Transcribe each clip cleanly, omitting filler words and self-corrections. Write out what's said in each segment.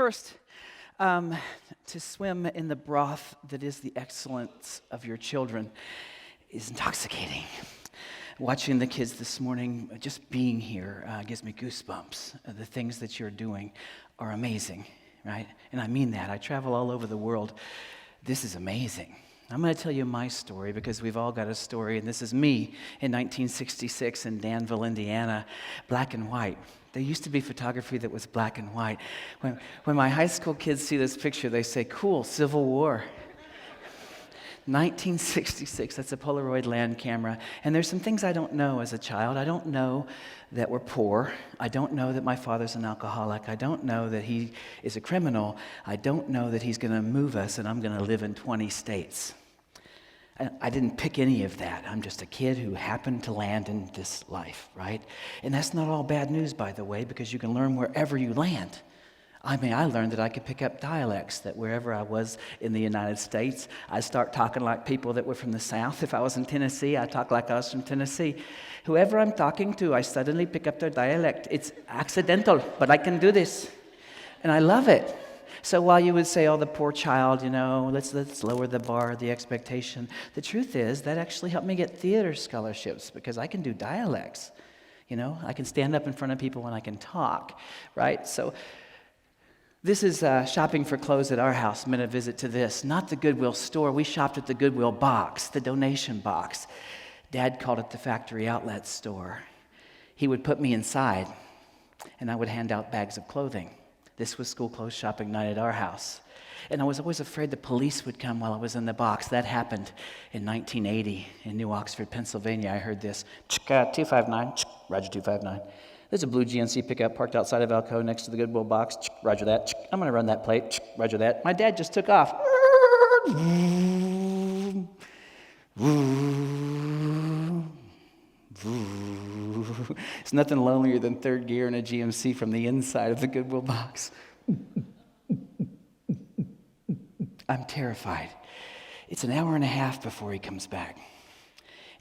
First, to swim in the broth that is the excellence of your children is intoxicating. Watching the kids this morning, just being here gives me goosebumps. The things that you're doing are amazing, right? And I mean that. I travel all over the world. This is amazing. I'm going to tell you my story because we've all got a story, and this is me in 1966 in Danville, Indiana, black and white. There used to be photography that was black and white. When my high school kids see this picture, they say, cool, Civil War. 1966, that's a Polaroid land camera. And there's some things I don't know as a child. I don't know that we're poor. I don't know that my father's an alcoholic. I don't know that he is a criminal. I don't know that he's going to move us and I'm going to live in 20 states. I didn't pick any of that. I'm just a kid who happened to land in this life, right? And that's not all bad news, by the way, because you can learn wherever you land. I learned that I could pick up dialects, that wherever I was in the United States, I'd start talking like people that were from the South. If I was in Tennessee, I'd talk like I was from Tennessee. Whoever I'm talking to, I suddenly pick up their dialect. It's accidental, but I can do this. And I love it. So while you would say, oh, the poor child, let's lower the bar, the expectation, the truth is that actually helped me get theater scholarships because I can do dialects. I can stand up in front of people and I can talk, right? So this is shopping for clothes at our house, meant a visit to this, not the Goodwill store. We shopped at the Goodwill box, the donation box. Dad called it the factory outlet store. He would put me inside, and I would hand out bags of clothing. This was school clothes shopping night at our house. And I was always afraid the police would come while I was in the box. That happened in 1980 in New Oxford, Pennsylvania. I heard this, 259, Roger 259. There's a blue GNC pickup parked outside of ElCajon next to the Goodwill box. Roger that. I'm going to run that plate. Roger that. My dad just took off. It's nothing lonelier than third gear in a GMC from the inside of the Goodwill box. I'm terrified. It's an hour and a half before he comes back.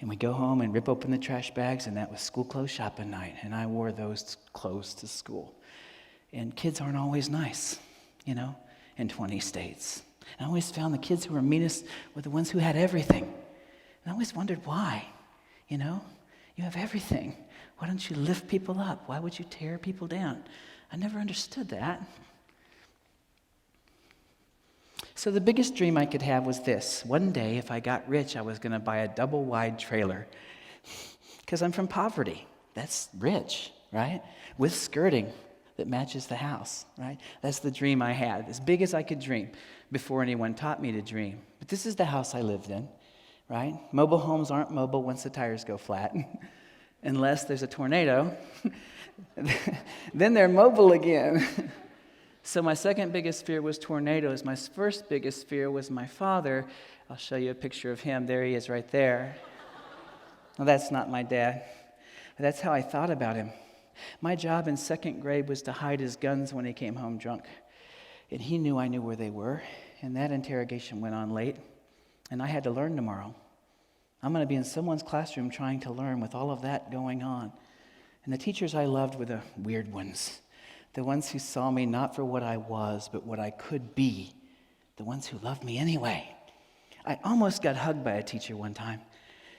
And we go home and rip open the trash bags, and that was school clothes shopping night. And I wore those clothes to school. And kids aren't always nice, in 20 states. And I always found the kids who were meanest were the ones who had everything. And I always wondered why, You have everything. Why don't you lift people up? Why would you tear people down? I never understood that. So the biggest dream I could have was this. One day, if I got rich, I was going to buy a double-wide trailer. Because I'm from poverty. That's rich, right? With skirting that matches the house, right? That's the dream I had, as big as I could dream before anyone taught me to dream. But this is the house I lived in, right? Mobile homes aren't mobile once the tires go flat. Unless there's a tornado. Then they're mobile again. So my second biggest fear was tornadoes. My first biggest fear was my father. I'll show you a picture of him. There he is right there. Well, that's not my dad. But that's how I thought about him. My job in second grade was to hide his guns when he came home drunk. And he knew I knew where they were. And that interrogation went on late. And I had to learn tomorrow. I'm going to be in someone's classroom trying to learn with all of that going on. And the teachers I loved were the weird ones. The ones who saw me not for what I was, but what I could be. The ones who loved me anyway. I almost got hugged by a teacher one time.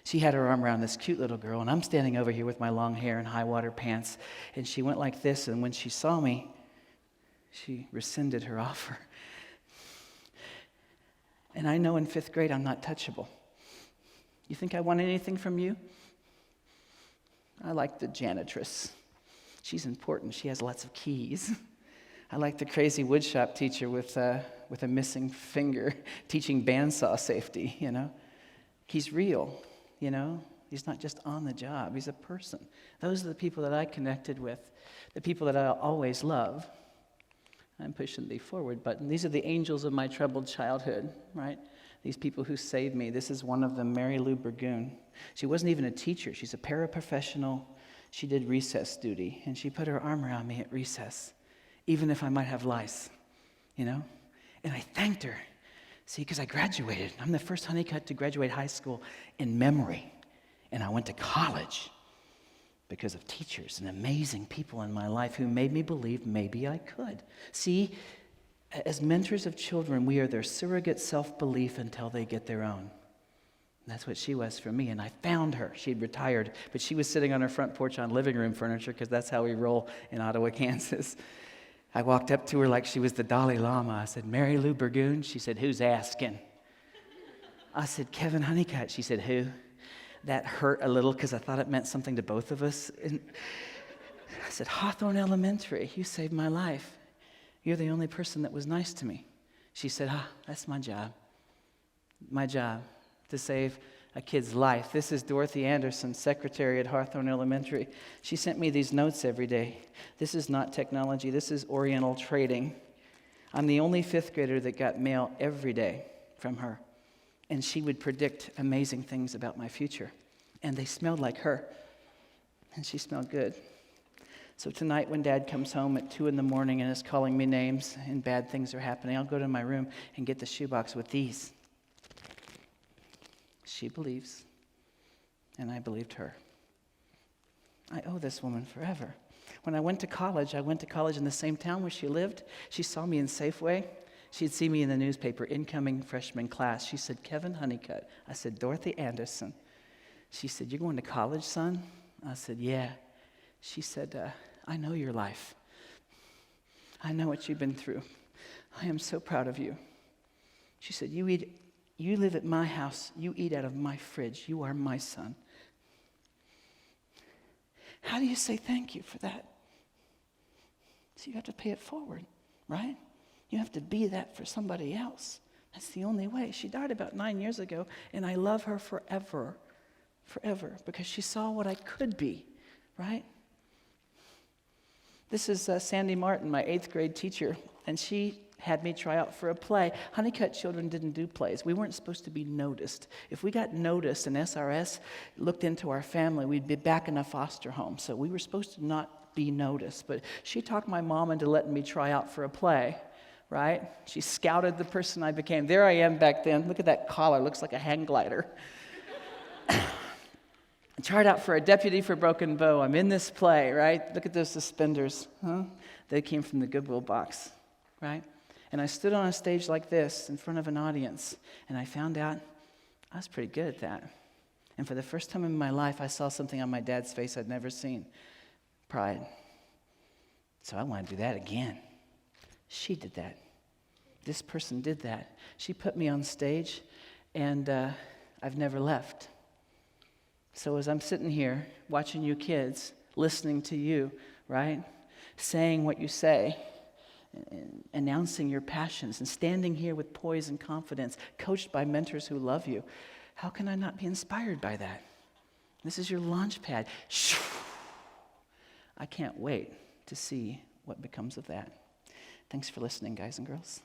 She had her arm around this cute little girl, and I'm standing over here with my long hair and high-water pants, and she went like this, and when she saw me, she rescinded her offer. And I know in 5th grade I'm not touchable. You think I want anything from you? I like the janitress. She's important. She has lots of keys. I like the crazy woodshop teacher with a missing finger teaching bandsaw safety, He's real, He's not just on the job. He's a person. Those are the people that I connected with, the people that I'll always love. I'm pushing the forward button. These are the angels of my troubled childhood, right? These people who saved me. This is one of them, Mary Lou Burgoon. She wasn't even a teacher. She's a paraprofessional. She did recess duty, and she put her arm around me at recess, even if I might have lice, And I thanked her. See, because I graduated. I'm the first Honeycutt to graduate high school in memory, and I went to college because of teachers and amazing people in my life who made me believe maybe I could. See, As mentors of children, we are their surrogate self-belief until they get their own. That's what she was for me, and I found her. She'd retired, but she was sitting on her front porch on living room furniture because that's how we roll in Ottawa, Kansas. I walked up to her like she was the Dalai Lama. I said, "Mary Lou Burgoon?" She said, "Who's asking?" I said, "Kevin Honeycutt." She said, "Who?" That hurt a little because I thought it meant something to both of us. And I said, "Hawthorne Elementary, you saved my life. You're the only person that was nice to me." She said, "That's my job. My job, to save a kid's life." This is Dorothy Anderson, secretary at Hawthorne Elementary. She sent me these notes every day. This is not technology. This is Oriental trading. I'm the only fifth grader that got mail every day from her. And she would predict amazing things about my future. And they smelled like her. And she smelled good. So tonight when Dad comes home at 2 a.m. and is calling me names and bad things are happening, I'll go to my room and get the shoebox with these. She believes, and I believed her. I owe this woman forever. When I went to college in the same town where she lived. She saw me in Safeway. She'd see me in the newspaper, incoming freshman class. She said, "Kevin Honeycutt." I said, "Dorothy Anderson." She said, "You're going to college, son?" I said, "Yeah." She said, "I know your life. I know what you've been through. I am so proud of you." She said, You live at my house. You eat out of my fridge. You are my son." How do you say thank you for that? So you have to pay it forward, right? You have to be that for somebody else. That's the only way. She died about 9 years ago, and I love her forever, because she saw what I could be, right? This is Sandy Martin, my 8th grade teacher, and she had me try out for a play. Honeycutt children didn't do plays. We weren't supposed to be noticed. If we got noticed and SRS looked into our family, we'd be back in a foster home. So we were supposed to not be noticed. But she talked my mom into letting me try out for a play, right? She scouted the person I became. There I am back then. Look at that collar. Looks like a hang glider. I tried out for a deputy for Broken Bow. I'm in this play, right? Look at those suspenders. Huh? They came from the Goodwill box, right? And I stood on a stage like this in front of an audience, and I found out I was pretty good at that. And for the first time in my life, I saw something on my dad's face I'd never seen. Pride. So I want to do that again. She did that. This person did that. She put me on stage, and I've never left. So as I'm sitting here watching you kids, listening to you, right, saying what you say, announcing your passions, and standing here with poise and confidence, coached by mentors who love you, how can I not be inspired by that? This is your launch pad. I can't wait to see what becomes of that. Thanks for listening, guys and girls.